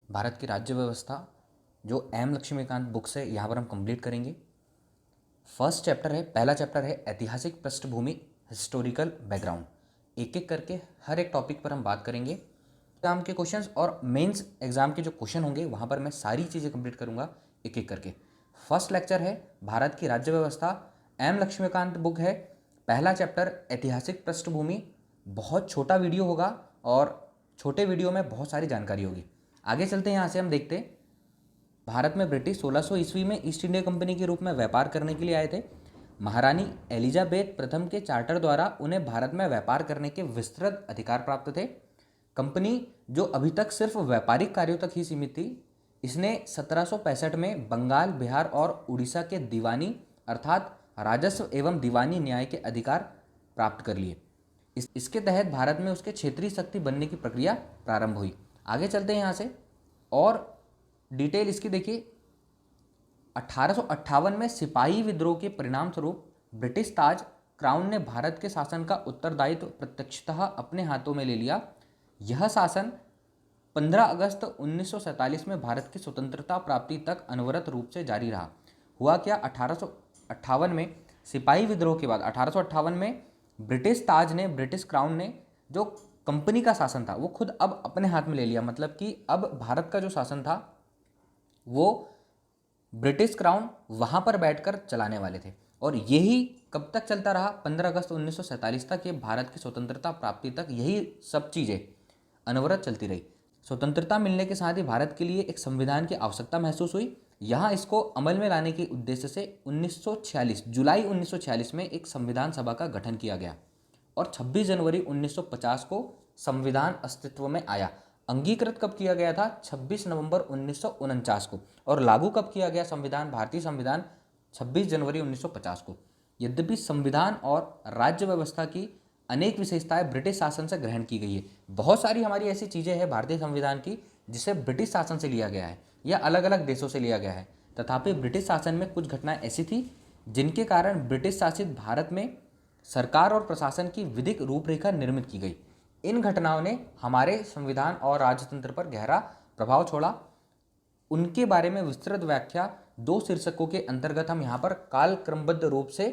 भारत की राज्य व्यवस्था जो एम लक्ष्मीकांत बुक से यहाँ पर हम कंप्लीट करेंगे। फर्स्ट चैप्टर है, पहला चैप्टर है ऐतिहासिक पृष्ठभूमि, हिस्टोरिकल बैकग्राउंड। एक एक करके हर एक टॉपिक पर हम बात करेंगे। एग्जाम के क्वेश्चंस और मेंस एग्जाम के जो क्वेश्चन होंगे वहाँ पर मैं सारी चीज़ें कंप्लीट करूँगा एक एक करके। फर्स्ट लेक्चर है भारत की राज्य व्यवस्था, एम लक्ष्मीकांत बुक है। पहला चैप्टर ऐतिहासिक पृष्ठभूमि। बहुत छोटा वीडियो होगा और छोटे वीडियो में बहुत सारी जानकारी होगी। आगे चलते हैं, यहाँ से हम देखते हैं। भारत में ब्रिटिश 1600 ईस्वी में ईस्ट इंडिया कंपनी के रूप में व्यापार करने के लिए आए थे। महारानी एलिजाबेथ प्रथम के चार्टर द्वारा उन्हें भारत में व्यापार करने के विस्तृत अधिकार प्राप्त थे। कंपनी जो अभी तक सिर्फ व्यापारिक कार्यों तक ही सीमित थी, इसने 1765 में बंगाल, बिहार और उड़ीसा के दीवानी अर्थात राजस्व एवं दीवानी न्याय के अधिकार प्राप्त कर लिए। इसके तहत भारत में उसके क्षेत्रीय शक्ति बनने की प्रक्रिया प्रारंभ हुई। आगे चलते हैं यहाँ से और डिटेल इसकी देखिए। 1858 में सिपाही विद्रोह के परिणाम स्वरूप ब्रिटिश ताज क्राउन ने भारत के शासन का उत्तरदायित्व प्रत्यक्षतः अपने हाथों में ले लिया। यह शासन 15 अगस्त 1947 में भारत की स्वतंत्रता प्राप्ति तक अनवरत रूप से जारी रहा। हुआ क्या, 1858 में सिपाही विद्रोह के बाद 1858 में ब्रिटिश ताज ने, ब्रिटिश क्राउन ने जो कंपनी का शासन था वो खुद अब अपने हाथ में ले लिया। मतलब कि अब भारत का जो शासन था वो ब्रिटिश क्राउन वहाँ पर बैठकर चलाने वाले थे। और यही कब तक चलता रहा, 15 अगस्त 1947 तक, ये भारत की स्वतंत्रता प्राप्ति तक यही सब चीज़ें अनवरत चलती रही। स्वतंत्रता मिलने के साथ ही भारत के लिए एक संविधान की आवश्यकता महसूस हुई। यहाँ इसको अमल में लाने के उद्देश्य से 1946 जुलाई 1946 में एक संविधान सभा का गठन किया गया और 26 जनवरी 1950 को संविधान अस्तित्व में आया। अंगीकृत कब किया गया था, 26 नवंबर 1949 को, और लागू कब किया गया संविधान, भारतीय संविधान, 26 जनवरी 1950 को। यद्यपि संविधान और राज्य व्यवस्था की अनेक विशेषताएं ब्रिटिश शासन से ग्रहण की गई है। बहुत सारी हमारी ऐसी चीज़ें हैं भारतीय संविधान की जिसे ब्रिटिश शासन से लिया गया है या अलग अलग देशों से लिया गया है। तथापि ब्रिटिश शासन में कुछ घटनाएं ऐसी थी जिनके कारण ब्रिटिश शासित भारत में सरकार और प्रशासन की विधिक रूपरेखा निर्मित की गई। इन घटनाओं ने हमारे संविधान और राजतंत्र पर गहरा प्रभाव छोड़ा। उनके बारे में विस्तृत व्याख्या 2 शीर्षकों के अंतर्गत हम यहाँ पर कालक्रमबद्ध रूप से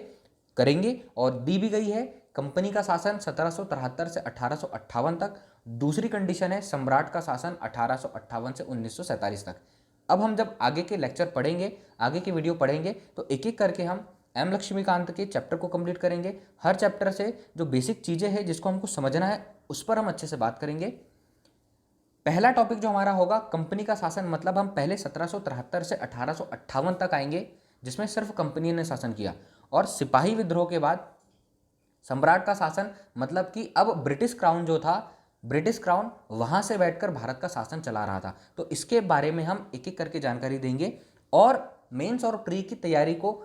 करेंगे और दी भी गई है। कंपनी का शासन 1773 से 1858 तक। दूसरी कंडीशन है सम्राट का शासन 1858 से 1947 तक। अब हम जब आगे के लेक्चर पढ़ेंगे, आगे के वीडियो पढ़ेंगे, तो एक एक करके हम एम लक्ष्मीकांत के चैप्टर को कंप्लीट करेंगे। हर चैप्टर से जो बेसिक चीज़ें हैं जिसको हमको समझना है उस पर हम अच्छे से बात करेंगे। पहला टॉपिक जो हमारा होगा कंपनी का शासन, मतलब हम पहले 1773 से 1858 तक आएंगे जिसमें सिर्फ कंपनी ने शासन किया। और सिपाही विद्रोह के बाद सम्राट का शासन, मतलब कि अब ब्रिटिश क्राउन जो था, ब्रिटिश क्राउन वहां से बैठकर भारत का शासन चला रहा था। तो इसके बारे में हम एक एक करके जानकारी देंगे और मेंस और प्री की तैयारी को,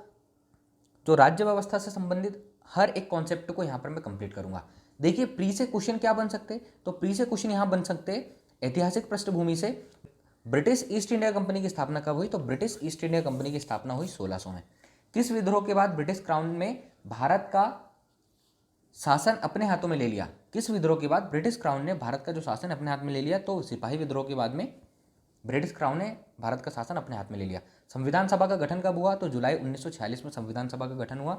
जो राज्य व्यवस्था से संबंधित हर एक कॉन्सेप्ट को यहाँ पर मैं कंप्लीट करूंगा। देखिए प्री से क्वेश्चन क्या बन सकते, तो प्री से क्वेश्चन यहाँ बन सकते ऐतिहासिक पृष्ठभूमि से ब्रिटिश ईस्ट इंडिया कंपनी की स्थापना कब हुई, तो ब्रिटिश ईस्ट इंडिया कंपनी की स्थापना हुई 1600 में। किस विद्रोह के बाद ब्रिटिश क्राउन में भारत का शासन अपने हाथों में ले लिया, किस विद्रोह के बाद ब्रिटिश क्राउन ने भारत का जो शासन अपने हाथ में ले लिया, तो सिपाही विद्रोह के बाद में ब्रिटिश क्राउन ने भारत का शासन अपने हाथ में ले लिया। संविधान सभा का गठन कब हुआ, तो जुलाई 1946 में संविधान सभा का गठन हुआ।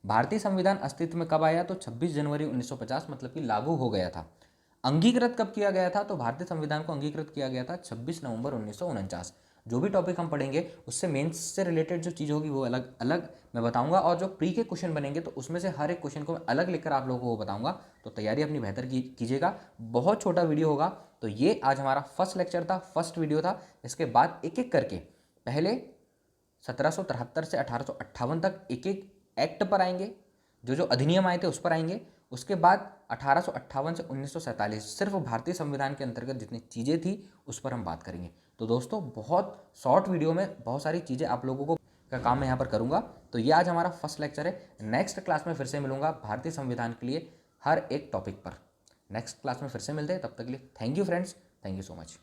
भारतीय संविधान अस्तित्व में कब आया, तो 26 जनवरी 1950, मतलब कि लागू हो गया था। अंगीकृत कब किया गया था, तो भारतीय संविधान को अंगीकृत किया गया था 26 नवंबर 1949। जो भी टॉपिक हम पढ़ेंगे उससे मेंस से रिलेटेड जो चीज़ होगी वो अलग अलग मैं बताऊंगा, और जो प्री के क्वेश्चन बनेंगे तो उसमें से हर एक क्वेश्चन को मैं अलग लेकर आप लोगों को बताऊंगा। तो तैयारी अपनी बेहतर कीजिएगा। बहुत छोटा वीडियो होगा। तो ये आज हमारा फर्स्ट लेक्चर था, फर्स्ट वीडियो था। इसके बाद एक एक करके पहले 1773 से 1858 तक एक एक एक्ट पर आएंगे, जो जो अधिनियम आए थे उस पर आएंगे। उसके बाद 1858 से 1947 सिर्फ भारतीय संविधान के अंतर्गत जितनी चीज़ें थी उस पर हम बात करेंगे। तो दोस्तों बहुत शॉर्ट वीडियो में बहुत सारी चीज़ें आप लोगों को का काम मैं यहाँ पर करूँगा। तो ये आज हमारा फर्स्ट लेक्चर है। नेक्स्ट क्लास में फिर से मिलूंगा भारतीय संविधान के लिए हर एक टॉपिक पर। नेक्स्ट क्लास में फिर से मिलते हैं, तब तक के लिए thank you friends, thank you so much.